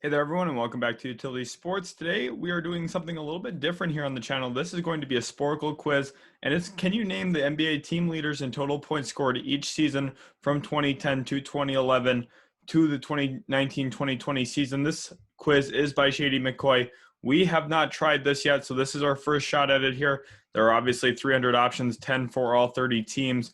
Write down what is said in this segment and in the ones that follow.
Hey there, everyone, and welcome back to Utility Sports. Today, we are doing something a little bit different here on the channel. This is going to be a Sporcle quiz, and it's can you name the NBA team leaders in total points scored each season from 2010 to 2011 to the 2019-2020 season. This quiz is by Shady McCoy. We have not tried this yet, so this is our first shot at it here. There are obviously 300 options, 10 for all 30 teams.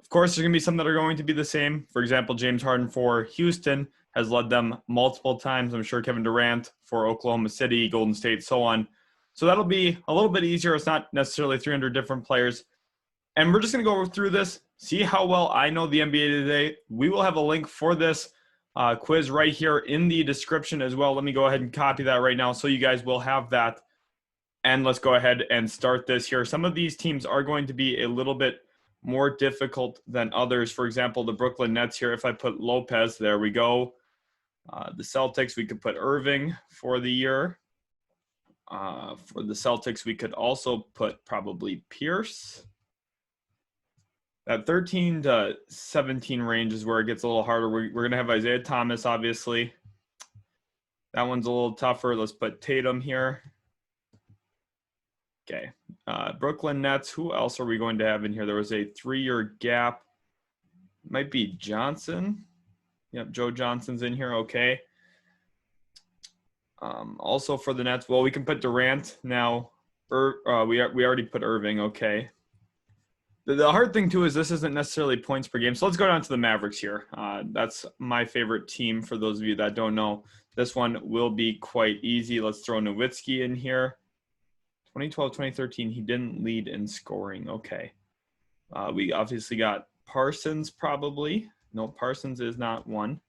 Of course, there's going to be some that are going to be the same. For example, James Harden for Houston has led them multiple times. I'm sure Kevin Durant for Oklahoma City, Golden State, so on. So that'll be a little bit easier. It's not necessarily 300 different players. And we're just going to go through this, see how well I know the NBA today. We will have a link for this quiz right here in the description as well. Let me go ahead and copy that right now so you guys will have that. And let's go ahead and start this here. Some of these teams are going to be a little bit more difficult than others. For example, the Brooklyn Nets here, if I put Lopez, there we go. The Celtics, we could put Irving for the year. For the Celtics, we could also put probably Pierce. That 13 to 17 range is where it gets a little harder. We're going to have Isaiah Thomas, obviously. That one's a little tougher. Let's put Tatum here. Okay. Brooklyn Nets, who else are we going to have in here? There was a 3-year gap. Might be Johnson. Yep, Joe Johnson's in here. Okay. Also for the Nets, well, we can put Durant now. We already put Irving. Okay. The hard thing, too, is this isn't necessarily points per game. So let's go down to the Mavericks here. That's my favorite team for those of you that don't know. This one will be quite easy. Let's throw Nowitzki in here. 2012, 2013, he didn't lead in scoring. Okay. We obviously got Parsons probably. No, Parsons is not one.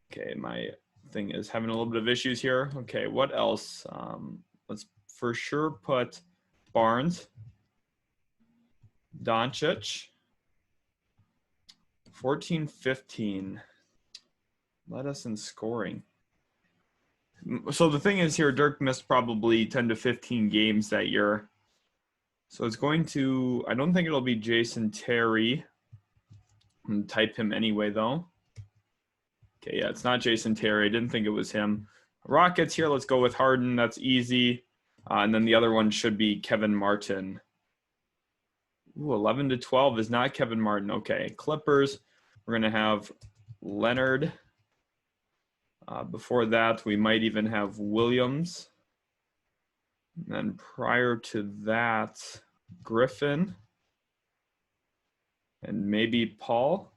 Okay, my thing is having a little bit of issues here. Okay, what else? Let's for sure put Barnes. Doncic. 14, 15. Led us in scoring. So the thing is here, Dirk missed probably 10 to 15 games that year. So it's going to, I don't think it'll be Jason Terry. I'm going to type him anyway, though. Okay, yeah, it's not Jason Terry. I didn't think it was him. Rockets here, let's go with Harden. That's easy. And then the other one should be Kevin Martin. Ooh, 11 to 12 is not Kevin Martin. Okay, Clippers, we're going to have Leonard. Before that, we might even have Williams. And then prior to that, Griffin. And maybe Paul.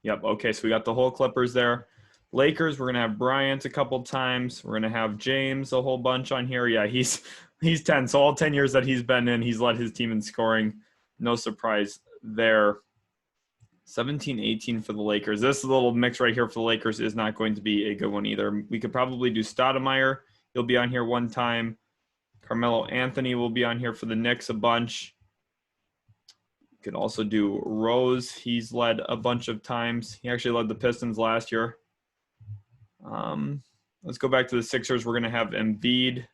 Yep, okay, so we got the whole Clippers there. Lakers, we're going to have Bryant a couple times. We're going to have James a whole bunch on here. Yeah, he's 10. So all 10 years that he's been in, he's led his team in scoring. No surprise there. 17, 18 for the Lakers. This little mix right here for the Lakers is not going to be a good one either. We could probably do Stoudemire. He'll be on here one time. Carmelo Anthony will be on here for the Knicks a bunch. You could also do Rose. He's led a bunch of times. He actually led the Pistons last year. Let's go back to the Sixers. We're going to have Embiid.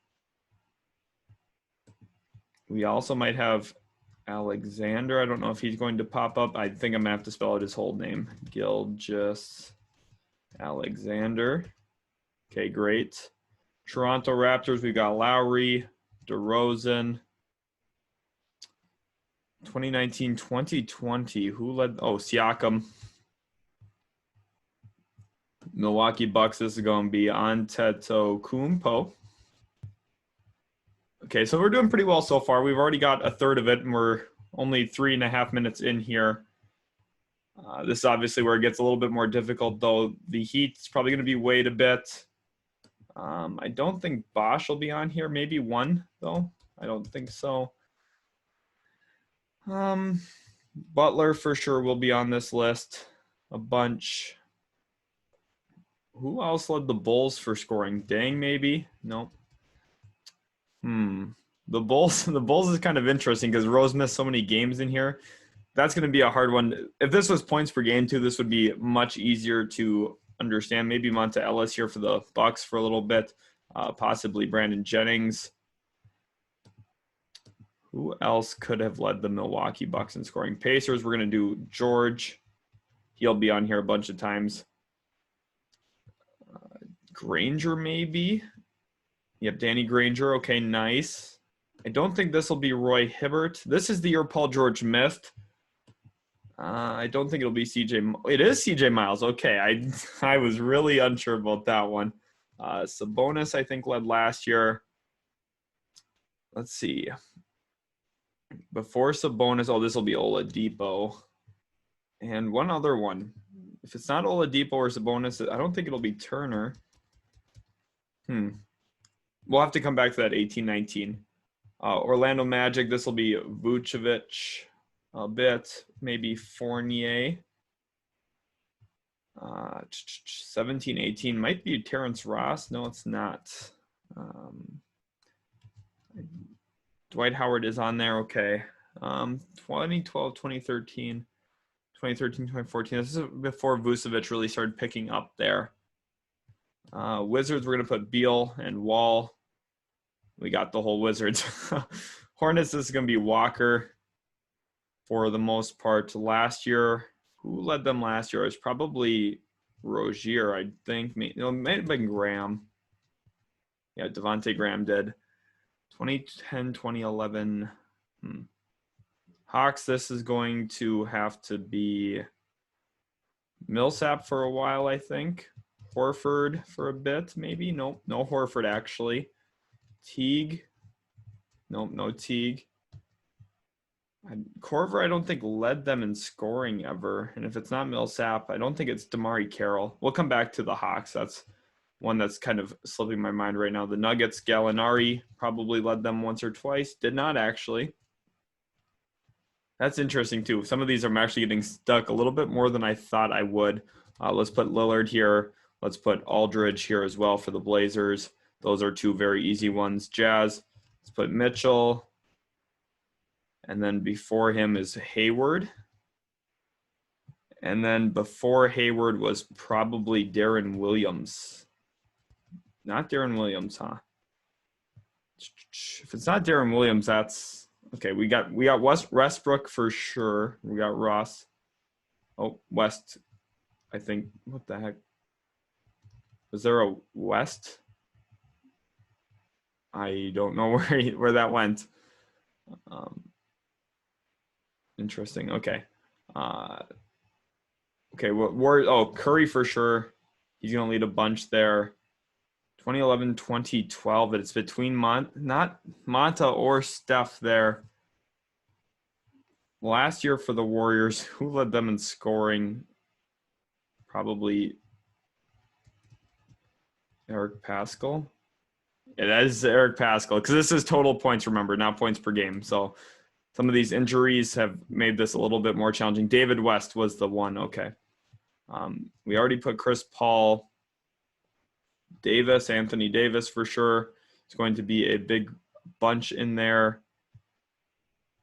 We also might have Alexander. I don't know if he's going to pop up. I think I'm going to have to spell out his whole name. Gilgeous Alexander. Okay, great. Toronto Raptors, we've got Lowry, DeRozan. 2019-2020, who led? Oh, Siakam. Milwaukee Bucks, this is going to be Antetokounmpo. Okay, so we're doing pretty well so far. We've already got a third of it, and we're only 3.5 minutes in here. This is obviously where it gets a little bit more difficult, though. The Heat's probably going to be weighed a bit. I don't think Bosch will be on here. Maybe one, though. I don't think so. Butler for sure will be on this list. A bunch. Who else led the Bulls for scoring? Dang, maybe? Nope. The Bulls is kind of interesting because Rose missed so many games in here. That's going to be a hard one. If this was points per game too, this would be much easier to understand. Maybe Monta Ellis here for the Bucks for a little bit. Possibly Brandon Jennings. Who else could have led the Milwaukee Bucks in scoring? Pacers, we're going to do George. He'll be on here a bunch of times. Granger maybe. Yep, Danny Granger. Okay, nice. I don't think this will be Roy Hibbert. This is the year Paul George missed. I don't think it'll be CJ. It is CJ Miles. Okay, I was really unsure about that one. Sabonis, I think, led last year. Let's see. Before Sabonis, oh, this will be Oladipo. And one other one. If it's not Oladipo or Sabonis, I don't think it'll be Turner. We'll have to come back to that 18-19. Orlando Magic, this will be Vucevic a bit, maybe Fournier. 17-18 might be Terrence Ross. No, it's not. Dwight Howard is on there. Okay. 2012, 2013, 2014. This is before Vucevic really started picking up there. Wizards, we're going to put Beal and Wall. We got the whole Wizards. Hornets, this is going to be Walker for the most part. Last year, who led them last year? It was probably Rozier, I think. It might have been Graham. Yeah, Devontae Graham did. 2010, 2011. Hawks, this is going to have to be Millsap for a while, I think. Horford for a bit, maybe. Nope, no Horford, actually. Teague. Nope, no Teague. Corver, I don't think led them in scoring ever. And if it's not Millsap, I don't think it's Damari Carroll. We'll come back to the Hawks. That's one that's kind of slipping my mind right now. The Nuggets, Gallinari probably led them once or twice. Did not actually. That's interesting too. Some of these I'm actually getting stuck a little bit more than I thought I would. Let's put Lillard here. Let's put Aldridge here as well for the Blazers. Those are two very easy ones. Jazz, let's put Mitchell. And then before him is Hayward. And then before Hayward was probably Darren Williams. Not Darren Williams, huh? If it's not Darren Williams, that's okay. We got Westbrook for sure. We got Ross. Oh, West. I think. What the heck? Was there a West? I don't know where that went. Interesting. Okay. Okay. Curry for sure. He's gonna lead a bunch there. 2011, 2012. It's between not Monta or Steph there. Last year for the Warriors, who led them in scoring? Probably Eric Pascal. It is Eric Pascal because this is total points, remember, not points per game. So some of these injuries have made this a little bit more challenging. David West was the one. Okay. We already put Chris Paul. Davis, Anthony Davis for sure. It's going to be a big bunch in there.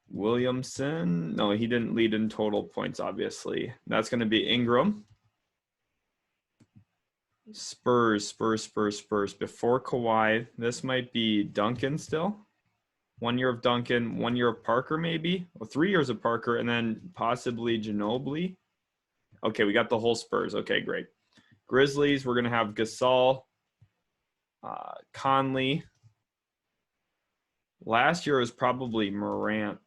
Williamson. No, he didn't lead in total points, obviously. That's going to be Ingram. Spurs. Before Kawhi, this might be Duncan still. 1 year of Duncan, 1 year of Parker maybe. Well, 3 years of Parker, and then possibly Ginobili. Okay, we got the whole Spurs. Okay, great. Grizzlies, we're going to have Gasol, Conley. Last year was probably Morant.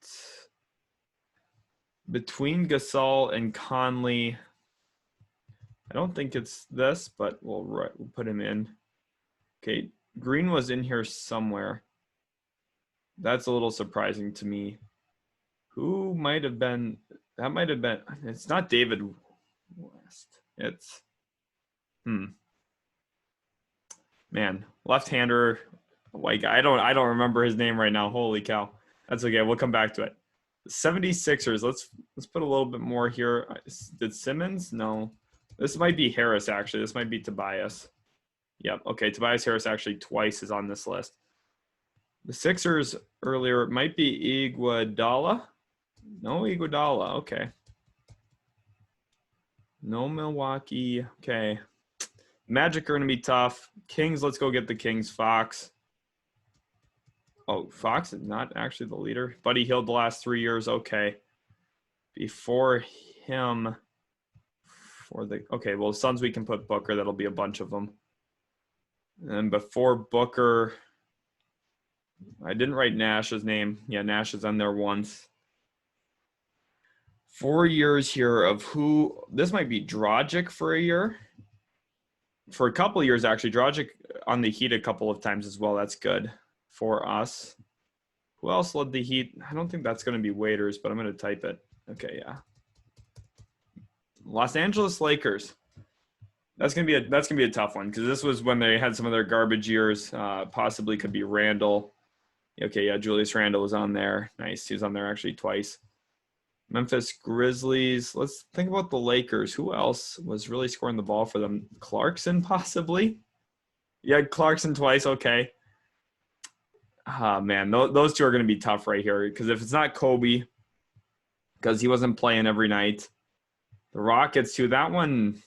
Between Gasol and Conley, I don't think it's this, but we'll put him in. Okay, Green was in here somewhere. That's a little surprising to me. Who might have been? That might have been. It's not David West. It's man, left-hander, white guy. I don't remember his name right now. Holy cow. That's okay. We'll come back to it. 76ers. Let's put a little bit more here. Did Simmons? No. This might be Harris, actually. This might be Tobias. Yep. Okay, Tobias Harris actually twice is on this list. The Sixers earlier might be Iguodala. No Iguodala. Okay. No Milwaukee. Okay. Magic are going to be tough. Kings, let's go get the Kings. Fox. Oh, Fox is not actually the leader. Buddy Hield the last 3 years. Okay. Before him, okay, well, Suns we can put Booker. That'll be a bunch of them. And before Booker, I didn't write Nash's name. Yeah, Nash is on there once. 4 years here of who, this might be Dragic for a year. For a couple of years, actually. Dragic on the Heat a couple of times as well. That's good for us. Who else led the Heat? I don't think that's going to be Waiters, but I'm going to type it. Okay, yeah. Los Angeles Lakers. That's gonna be a tough one because this was when they had some of their garbage years. Possibly could be Randall. Okay, yeah, Julius Randle was on there. Nice, he was on there actually twice. Memphis Grizzlies. Let's think about the Lakers. Who else was really scoring the ball for them? Clarkson, possibly. Yeah, Clarkson twice. Okay. Man, those two are going to be tough right here because if it's not Kobe, because he wasn't playing every night, the Rockets too. That one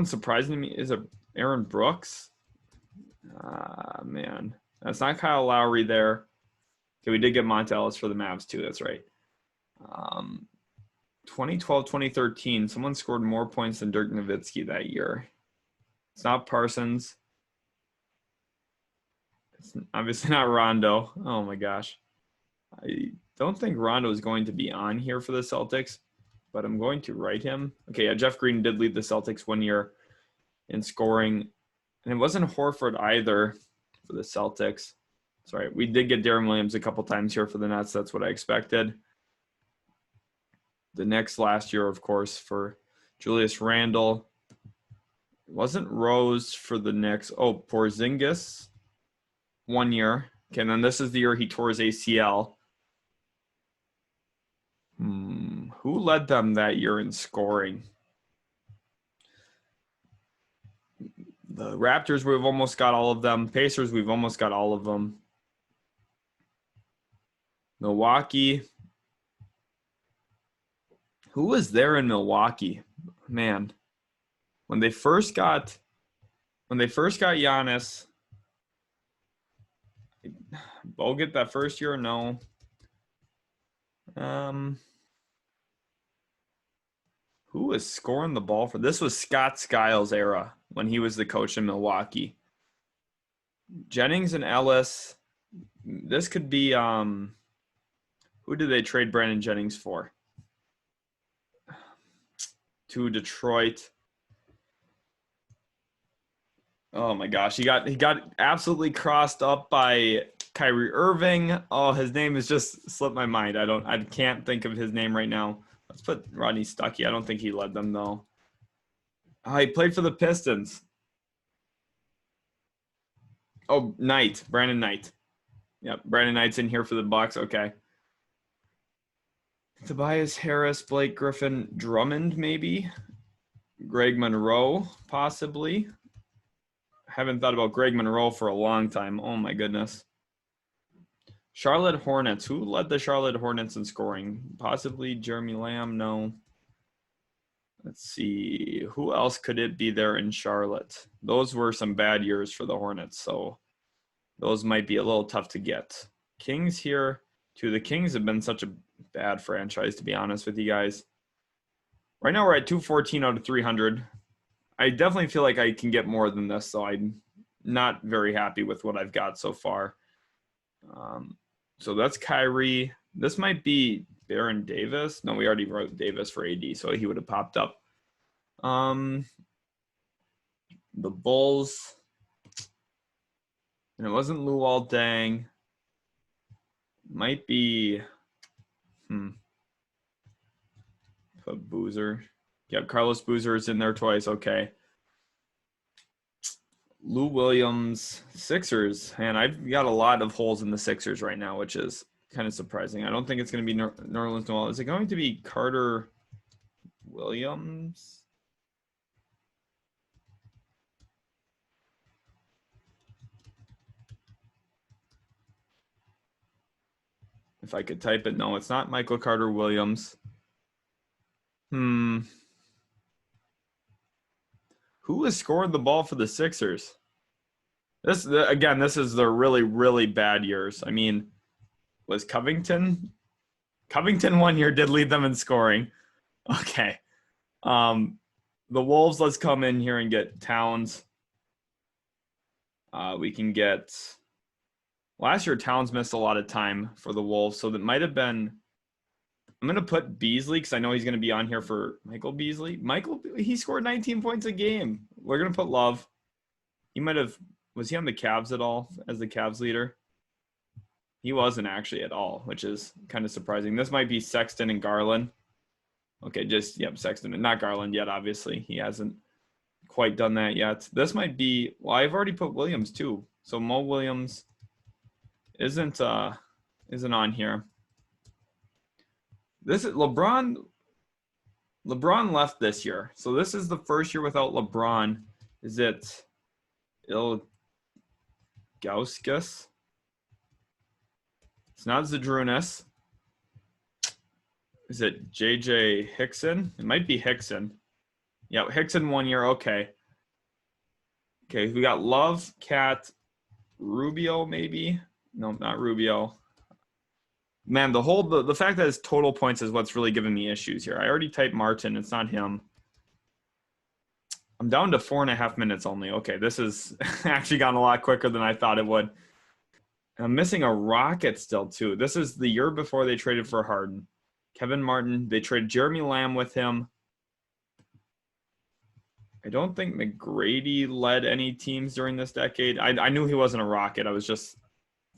surprising to me. Is it Aaron Brooks? Man, that's not Kyle Lowry there. Okay, we did get Monta Ellis for the Mavs too. That's right. 2012, 2013, someone scored more points than Dirk Nowitzki that year. It's not Parsons. It's obviously not Rondo. Oh my gosh. I don't think Rondo is going to be on here for the Celtics, but I'm going to write him. Okay, yeah, Jeff Green did lead the Celtics 1 year in scoring. And it wasn't Horford either for the Celtics. Sorry, we did get Darren Williams a couple times here for the Nets. That's what I expected. The next last year, of course, for Julius Randle. It wasn't Rose for the Knicks. Oh, Porzingis, 1 year. Okay, and then this is the year he tore his ACL. Who led them that year in scoring? The Raptors, we've almost got all of them. Pacers, we've almost got all of them. Milwaukee. Who was there in Milwaukee? Man, when they first got Giannis, Bogut that first year, no. Who was scoring the ball for? This was Scott Skiles' era when he was the coach in Milwaukee. Jennings and Ellis. This could be who did they trade Brandon Jennings for? To Detroit. Oh my gosh, he got absolutely crossed up by Kyrie Irving. Oh, his name has just slipped my mind. I can't think of his name right now. Let's put Rodney Stuckey. I don't think he led them though. Oh, he played for the Pistons. Oh, Knight, Brandon Knight. Yep, Brandon Knight's in here for the Bucks. Okay. Tobias Harris, Blake Griffin, Drummond maybe. Greg Monroe possibly. Haven't thought about Greg Monroe for a long time. Oh my goodness. Charlotte Hornets. Who led the Charlotte Hornets in scoring? Possibly Jeremy Lamb. No. Let's see. Who else could it be there in Charlotte? Those were some bad years for the Hornets, so those might be a little tough to get. Kings here, too. The Kings have been such a bad franchise, to be honest with you guys. Right now we're at 214 out of 300. I definitely feel like I can get more than this, so I'm not very happy with what I've got so far. So that's Kyrie. This might be Baron Davis. No, we already wrote Davis for AD, so he would have popped up. The Bulls. And it wasn't Luol Deng. Might be Put Boozer. Yep, Carlos Boozer is in there twice. Okay. Lou Williams, Sixers. Man, I've got a lot of holes in the Sixers right now, which is kind of surprising. I don't think it's going to be Nerlens Noel. Is it going to be Carter Williams? If I could type it. No, it's not Michael Carter Williams. Who has scored the ball for the Sixers? This is their really, really bad years. I mean, was Covington? Covington 1 year did lead them in scoring. Okay. The Wolves, let's come in here and get Towns. We can get last year Towns missed a lot of time for the Wolves, so that might have been. I'm going to put Beasley because I know he's going to be on here for Michael Beasley. He scored 19 points a game. We're going to put Love. He might have. Was he on the Cavs at all as the Cavs leader? He wasn't actually at all, which is kind of surprising. This might be Sexton and Garland. Okay, Sexton and not Garland yet, obviously. He hasn't quite done that yet. This might be, well, I've already put Williams too. So Mo Williams isn't on here. This is LeBron left this year. So this is the first year without LeBron. Is it Ilgauskas? It's not Zadrunas. Is it JJ Hickson? It might be Hickson. Yeah, Hickson 1 year. Okay. Okay, we got Love, Cat, Rubio maybe. No, not Rubio. Man, the fact that his total points is what's really giving me issues here. I already typed Martin. It's not him. I'm down to 4.5 minutes only. Okay, this has actually gone a lot quicker than I thought it would. I'm missing a Rocket still, too. This is the year before they traded for Harden. Kevin Martin. They traded Jeremy Lamb with him. I don't think McGrady led any teams during this decade. I knew he wasn't a Rocket. I was just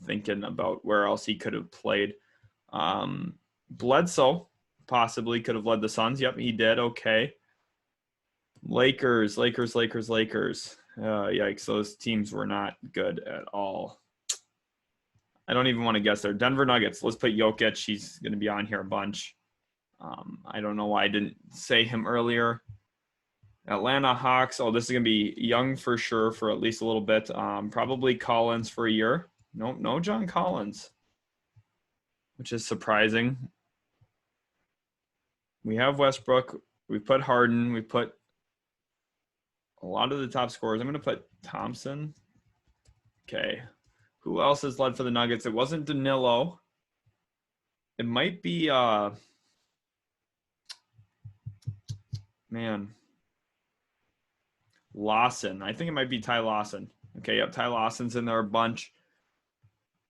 thinking about where else he could have played. Bledsoe possibly could have led the Suns. Yep, he did. Okay. Lakers. Yikes, those teams were not good at all. I don't even want to guess there. Denver Nuggets. Let's put Jokic. He's going to be on here a bunch. I don't know why I didn't say him earlier. Atlanta Hawks. Oh, this is going to be Young for sure for at least a little bit. Probably Collins for a year. No John Collins, which is surprising. We have Westbrook. We put Harden. We put a lot of the top scorers. I'm going to put Thompson. Okay. Who else has led for the Nuggets? It wasn't Danilo. It might be Lawson. I think it might be Ty Lawson. Okay, yep, Ty Lawson's in there a bunch.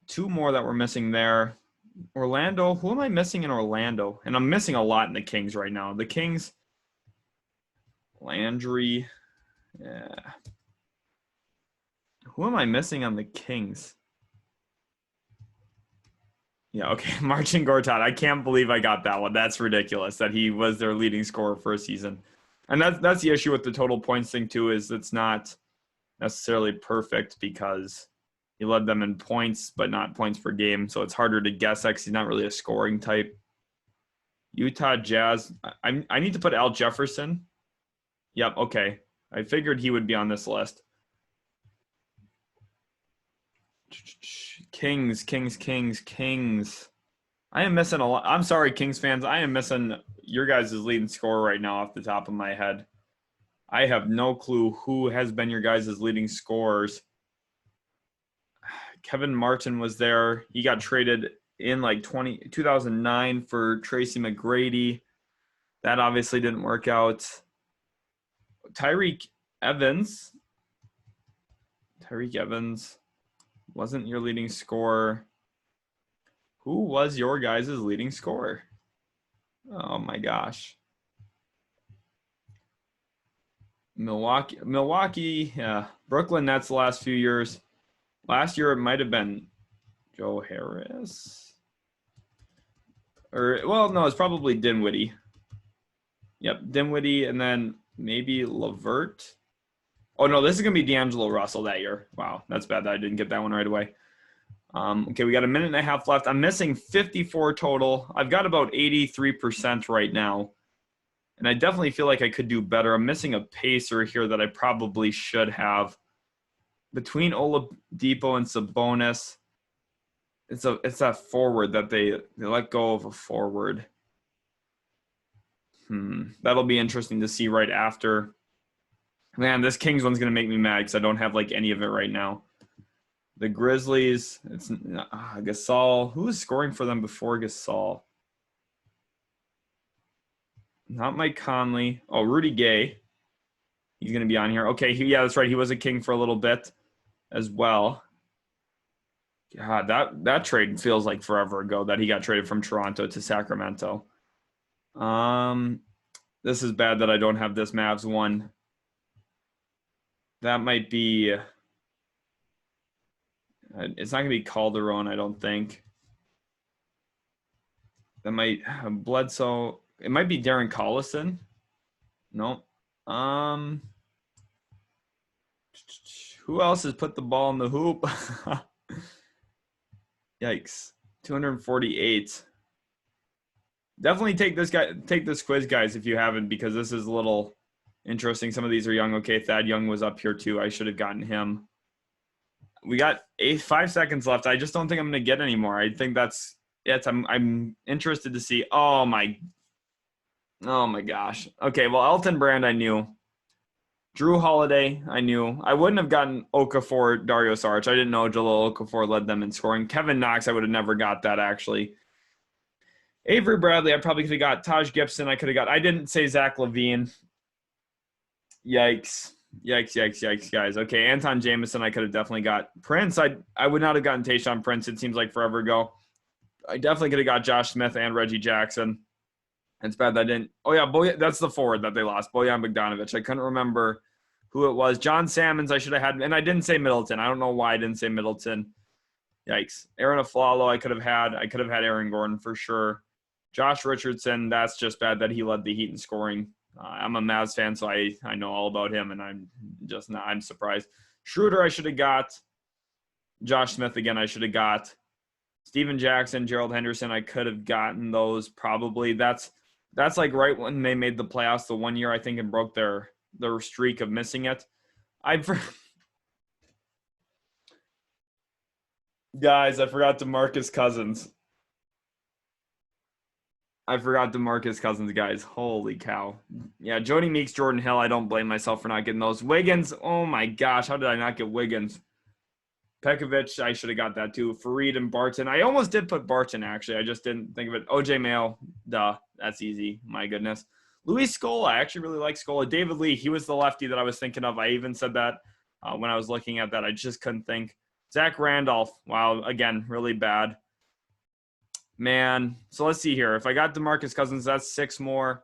Two more that we're missing there. Orlando. Who am I missing in Orlando? And I'm missing a lot in the Kings right now. The Kings. Landry. Yeah. Who am I missing on the Kings? Yeah, okay. Marcin Gortat. I can't believe I got that one. That's ridiculous that he was their leading scorer for a season. And that's the issue with the total points thing too, is it's not necessarily perfect because he led them in points, but not points per game. So it's harder to guess that because he's not really a scoring type. Utah Jazz. I need to put Al Jefferson. Yep, okay. I figured he would be on this list. Kings. I am missing a lot. I'm sorry, Kings fans. I am missing your guys' leading scorer right now off the top of my head. I have no clue who has been your guys' leading scorers. Kevin Martin was there. He got traded in like 2009 for Tracy McGrady. That obviously didn't work out. Tyreek Evans wasn't your leading scorer. Who was your guys' leading scorer? Oh my gosh. Milwaukee, yeah. Brooklyn Nets the last few years. Last year it might have been Joe Harris. It's probably Dinwiddie. Yep, Dinwiddie, and then maybe LeVert. Oh, no, this is going to be D'Angelo Russell that year. Wow, that's bad that I didn't get that one right away. Okay, we got a minute and a half left. I'm missing 54 total. I've got about 83% right now. And I definitely feel like I could do better. I'm missing a pacer here that I probably should have. Between Oladipo and Sabonis, it's that forward that they let go of a forward. That'll be interesting to see right after. Man, this Kings one's going to make me mad because I don't have like any of it right now. The Grizzlies, it's Gasol. Who was scoring for them before Gasol? Not Mike Conley. Oh, Rudy Gay. He's going to be on here. Okay, that's right. He was a King for a little bit. as well. God, that trade feels like forever ago that he got traded from Toronto to Sacramento. This is bad that I don't have this Mavs one. That might be. It's not gonna be Calderon, I don't think. That might Bledsoe. It might be Darren Collison. No. Who else has put the ball in the hoop? Yikes. 248. Definitely take this quiz, guys, if you haven't, because this is a little interesting. Some of these are young. Okay, Thad Young was up here too. I should have gotten him. We got 5 seconds left. I just don't think I'm going to get any more. I think that's it. I'm interested to see. Oh my gosh. Okay, well, Elton Brand I knew. Drew Holiday, I knew. I wouldn't have gotten Okafor, Dario Saric. I didn't know Jahlil Okafor led them in scoring. Kevin Knox, I would have never got that, actually. Avery Bradley, I probably could have got. Taj Gibson, I could have got. I didn't say Zach LaVine. Yikes, guys. Okay, Anton Jameson, I could have definitely got. Prince, I would not have gotten Tayshaun Prince. It seems like forever ago. I definitely could have got Josh Smith and Reggie Jackson. It's bad that I didn't. Oh, yeah, that's the forward that they lost, Bojan Bogdanovic. I couldn't remember who it was. John Salmons, I should have had. And I didn't say Middleton. I don't know why I didn't say Middleton. Yikes. Aaron Aflalo, I could have had. I could have had Aaron Gordon for sure. Josh Richardson, that's just bad that he led the Heat in scoring. I'm a Mavs fan, so I know all about him, and I'm surprised. Schroeder, I should have got. Josh Smith, again, I should have got. Steven Jackson, Gerald Henderson, I could have gotten those probably. That's like right when they made the playoffs the 1 year, I think, and broke their streak of missing it. Guys, I forgot DeMarcus Cousins. Guys. Holy cow. Yeah, Jody Meeks, Jordan Hill, I don't blame myself for not getting those. Wiggins, oh my gosh, how did I not get Wiggins? Pekovic, I should have got that too. Fareed and Barton. I almost did put Barton, actually. I just didn't think of it. OJ Mayo, duh. That's easy. My goodness. Luis Scola, I actually really like Scola. David Lee, he was the lefty that I was thinking of. I even said that when I was looking at that. I just couldn't think. Zach Randolph, wow, again, really bad. Man, so let's see here. If I got DeMarcus Cousins, that's 6 more.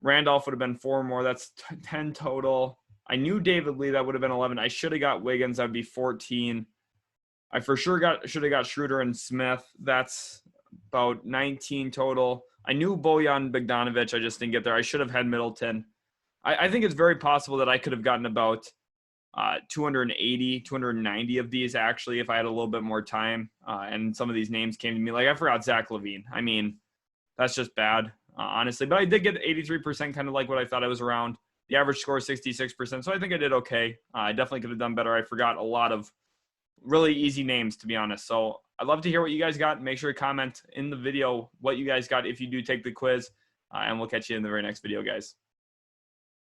Randolph would have been 4 more. That's 10 total. I knew David Lee. That would have been 11. I should have got Wiggins. That would be 14. I for sure should have got Schroeder and Smith. That's about 19 total. I knew Bojan Bogdanovic. I just didn't get there. I should have had Middleton. I think it's very possible that I could have gotten about 280, 290 of these, actually, if I had a little bit more time. And some of these names came to me. Like, I forgot Zach LaVine. I mean, that's just bad, honestly. But I did get 83%, kind of like what I thought I was around. The average score is 66%, so I think I did okay. I definitely could have done better. I forgot a lot of really easy names, to be honest. So I'd love to hear what you guys got. Make sure to comment in the video what you guys got if you do take the quiz. And we'll catch you in the very next video, guys.